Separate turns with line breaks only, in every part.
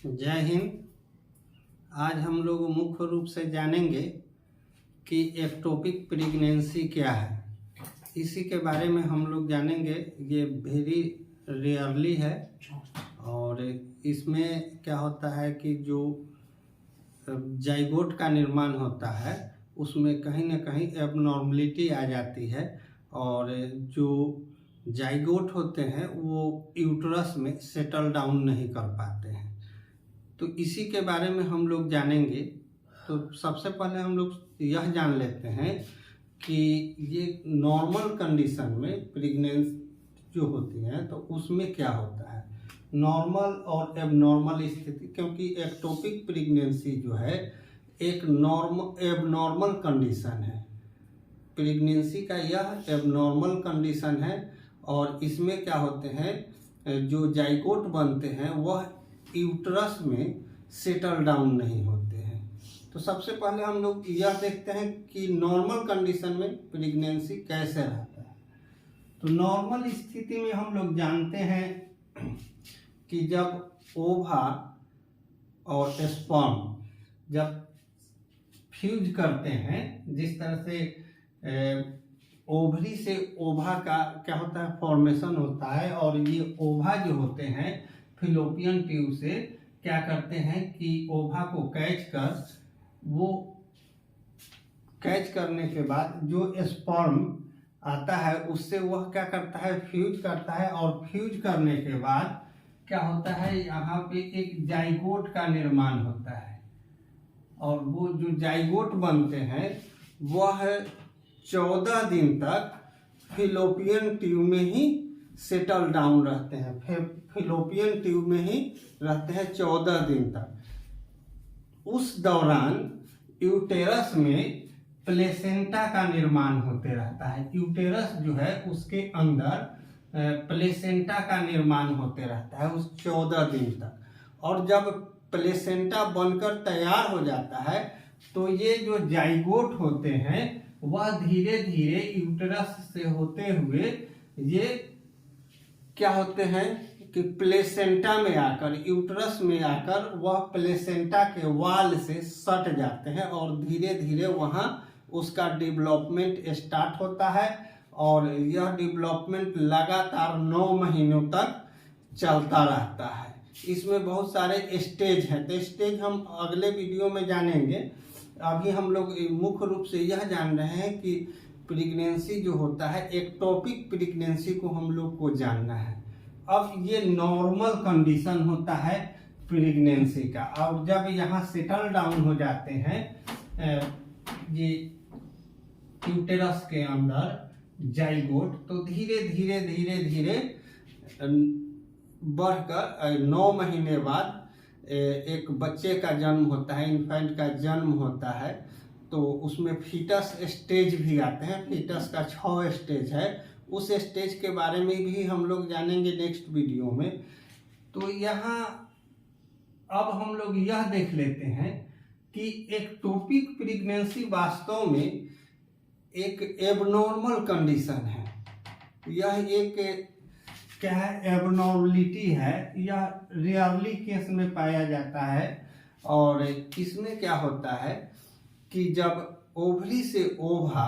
जय हिंद। आज हम लोग मुख्य रूप से जानेंगे कि एक्टोपिक प्रेगनेंसी क्या है। इसी के बारे में हम लोग जानेंगे। ये वेरी रेयरली है और इसमें क्या होता है कि जो जाइगोट का निर्माण होता है उसमें कहीं ना कहीं एबनॉर्मलिटी आ जाती है और जो जाइगोट होते हैं वो यूट्रस में सेटल डाउन नहीं कर पाते हैं। तो इसी के बारे में हम लोग जानेंगे। तो सबसे पहले हम लोग यह जान लेते हैं कि ये नॉर्मल कंडीशन में प्रेगनेंसी जो होती है तो उसमें क्या होता है, नॉर्मल और एबनॉर्मल स्थिति। क्योंकि एक्टोपिक प्रेगनेंसी जो है एक एबनॉर्मल कंडीशन है। प्रेगनेंसी का यह एबनॉर्मल कंडीशन है और इसमें क्या होते हैं, जो जाइगोट बनते हैं वह यूट्रस में सेटल डाउन नहीं होते हैं। तो सबसे पहले हम लोग यह देखते हैं कि नॉर्मल कंडीशन में प्रेगनेंसी कैसे रहता है। तो नॉर्मल स्थिति में हम लोग जानते हैं कि जब ओवा और स्पर्म जब फ्यूज करते हैं, जिस तरह से ओवरी से ओवा का क्या होता है फॉर्मेशन होता है और ये ओवा जो होते हैं फिलोपियन ट्यूब से क्या करते हैं कि ओवा को कैच करने के बाद जो स्पर्म आता है उससे वह क्या करता है, फ्यूज करता है और फ्यूज करने के बाद क्या होता है, यहाँ पे एक जाइगोट का निर्माण होता है और वो जो जाइगोट बनते हैं वह 14 दिन तक फिलोपियन ट्यूब में ही सेटल डाउन रहते हैं। फिलोपियन ट्यूब में ही रहते हैं 14 दिन तक। उस दौरान यूटेरस में प्लेसेंटा का निर्माण होते रहता है। यूटेरस जो है उसके अंदर प्लेसेंटा का निर्माण होते रहता है उस 14 दिन तक। और जब प्लेसेंटा बनकर तैयार हो जाता है तो ये जो जाइगोट होते हैं वह धीरे धीरे यूटेरस से होते हुए ये क्या होते हैं कि प्लेसेंटा में आकर, यूट्रस में आकर वह प्लेसेंटा के वाल से सट जाते हैं और धीरे धीरे वहाँ उसका डेवलपमेंट स्टार्ट होता है और यह डेवलपमेंट लगातार 9 महीनों तक चलता रहता है। इसमें बहुत सारे स्टेज हैं, तो स्टेज हम अगले वीडियो में जानेंगे। अभी हम लोग मुख्य रूप से यह जान रहे हैं कि प्रेगनेंसी जो होता है, एक्टोपिक प्रेगनेंसी को हम लोग को जानना है। अब ये नॉर्मल कंडीशन होता है प्रेगनेंसी का और जब यहाँ सेटल डाउन हो जाते हैं ये यूटेरस के अंदर जाइगोट, तो धीरे धीरे धीरे धीरे बढ़कर 9 महीने बाद एक बच्चे का जन्म होता है, इन्फेंट का जन्म होता है। तो उसमें फीटस स्टेज भी आते हैं। फीटस का 6 स्टेज है, उस स्टेज के बारे में भी हम लोग जानेंगे नेक्स्ट वीडियो में। तो यहाँ अब हम लोग यह देख लेते हैं कि एक्टोपिक प्रेगनेंसी वास्तव में एक एबनॉर्मल कंडीशन है। यह एक क्या है, एबनॉर्मलिटी है। यह रेयरली केस में पाया जाता है और इसमें क्या होता है कि जब ओवरी से ओवा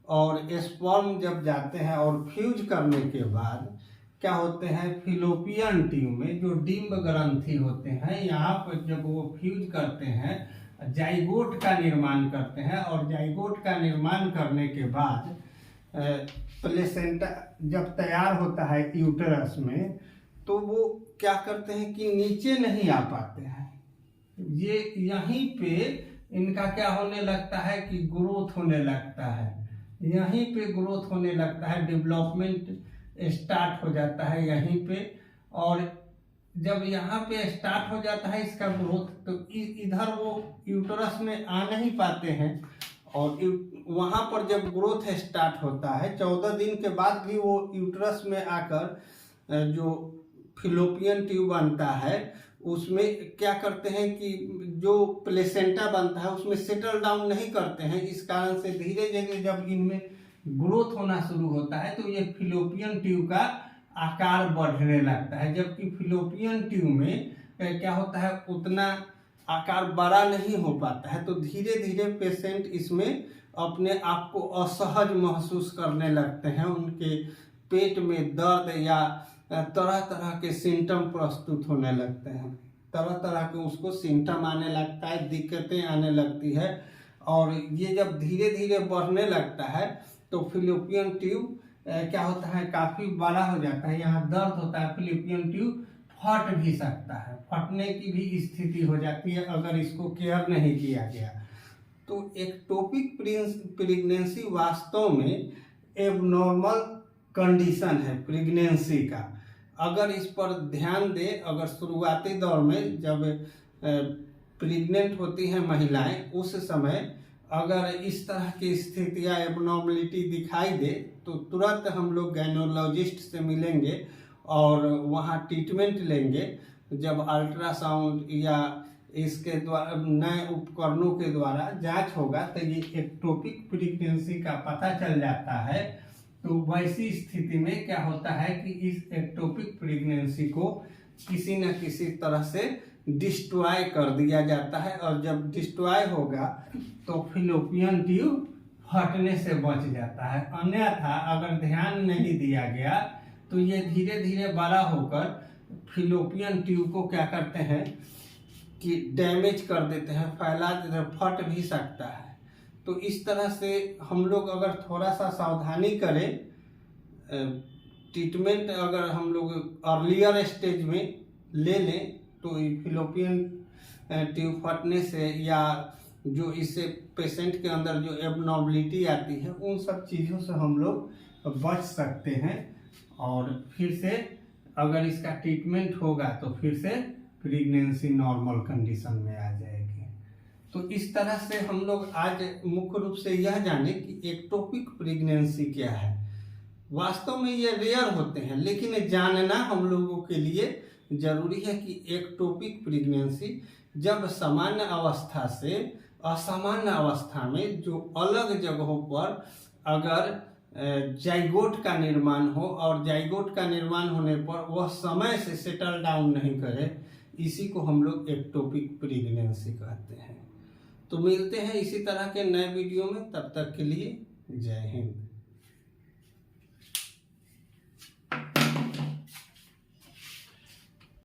और स्पर्म जब जाते हैं और फ्यूज करने के बाद क्या होते हैं, फिलोपियन ट्यूब में जो डिंब ग्रंथि होते हैं, यहाँ पर जब वो फ्यूज करते हैं जाइगोट का निर्माण करते हैं और जाइगोट का निर्माण करने के बाद प्लेसेंटा जब तैयार होता है यूटेरस में, तो वो क्या करते हैं कि नीचे नहीं आ पाते हैं। ये यहीं पे इनका क्या होने लगता है कि ग्रोथ होने लगता है, यहीं पे ग्रोथ होने लगता है, डेवलपमेंट स्टार्ट हो जाता है यहीं पे। और जब यहाँ पे स्टार्ट हो जाता है इसका ग्रोथ, तो इधर वो यूटेरस में आ नहीं पाते हैं और वहाँ पर जब ग्रोथ स्टार्ट होता है 14 दिन के बाद भी वो यूटेरस में आकर जो फिलोपियन ट्यूब बनता है उसमें क्या करते हैं कि जो प्लेसेंटा बनता है उसमें सेटल डाउन नहीं करते हैं। इस कारण से धीरे धीरे जब इनमें ग्रोथ होना शुरू होता है तो ये फिलोपियन ट्यूब का आकार बढ़ने लगता है। जबकि फिलोपियन ट्यूब में क्या होता है उतना आकार बड़ा नहीं हो पाता है, तो धीरे धीरे पेशेंट इसमें अपने आप को असहज महसूस करने लगते हैं। उनके पेट में दर्द या तरह तरह के सिम्टम प्रस्तुत होने लगते हैं, तरह तरह के उसको सिम्टम आने लगता है, दिक्कतें आने लगती है। और ये जब धीरे धीरे बढ़ने लगता है तो फैलोपियन ट्यूब क्या होता है काफ़ी बड़ा हो जाता है, यहाँ दर्द होता है, फैलोपियन ट्यूब फट भी सकता है, फटने की भी स्थिति हो जाती है अगर इसको केयर नहीं किया गया। तो एक्टोपिक प्रेगनेंसी वास्तव में एबनॉर्मल कंडीशन है प्रेगनेंसी का। अगर इस पर ध्यान दे, अगर शुरुआती दौर में जब प्रेग्नेंट होती हैं महिलाएं, उस समय अगर इस तरह की स्थितियां एबनॉर्मलिटी दिखाई दे तो तुरंत हम लोग गायनोलॉजिस्ट से मिलेंगे और वहां ट्रीटमेंट लेंगे। जब अल्ट्रासाउंड या इसके द्वारा नए उपकरणों के द्वारा जांच होगा तो ये एक्टोपिक प्रेगनेंसी का पता चल जाता है। तो वैसी स्थिति में क्या होता है कि इस एक्टोपिक प्रेगनेंसी को किसी न किसी तरह से डिस्ट्रॉय कर दिया जाता है, और जब डिस्ट्रॉय होगा तो फैलोपियन ट्यूब फटने से बच जाता है। अन्यथा अगर ध्यान नहीं दिया गया तो ये धीरे धीरे बड़ा होकर फैलोपियन ट्यूब को क्या करते हैं कि डैमेज कर देते हैं, फैला देते हैं, फट भी सकता है। तो इस तरह से हम लोग अगर थोड़ा सा सावधानी करें, ट्रीटमेंट अगर हम लोग अर्लियर स्टेज में ले लें तो फैलोपियन ट्यूब फटने से या जो इससे पेशेंट के अंदर जो एबनॉर्मलिटी आती है उन सब चीज़ों से हम लोग बच सकते हैं। और फिर से अगर इसका ट्रीटमेंट होगा तो फिर से प्रेगनेंसी नॉर्मल कंडीशन में आ जाएगी। तो इस तरह से हम लोग आज मुख्य रूप से यह जाने कि एक्टोपिक प्रेगनेंसी क्या है। वास्तव में ये रेयर होते हैं, लेकिन जानना हम लोगों के लिए जरूरी है कि एक्टोपिक प्रेगनेंसी जब सामान्य अवस्था से असामान्य अवस्था में जो अलग जगहों पर अगर जाइगोट का निर्माण हो और जाइगोट का निर्माण होने पर वह समय से सेटल डाउन नहीं करे, इसी को हम लोग एक्टोपिक प्रेगनेंसी कहते हैं। तो मिलते हैं इसी तरह के नए वीडियो में, तब तक के लिए जय हिंद।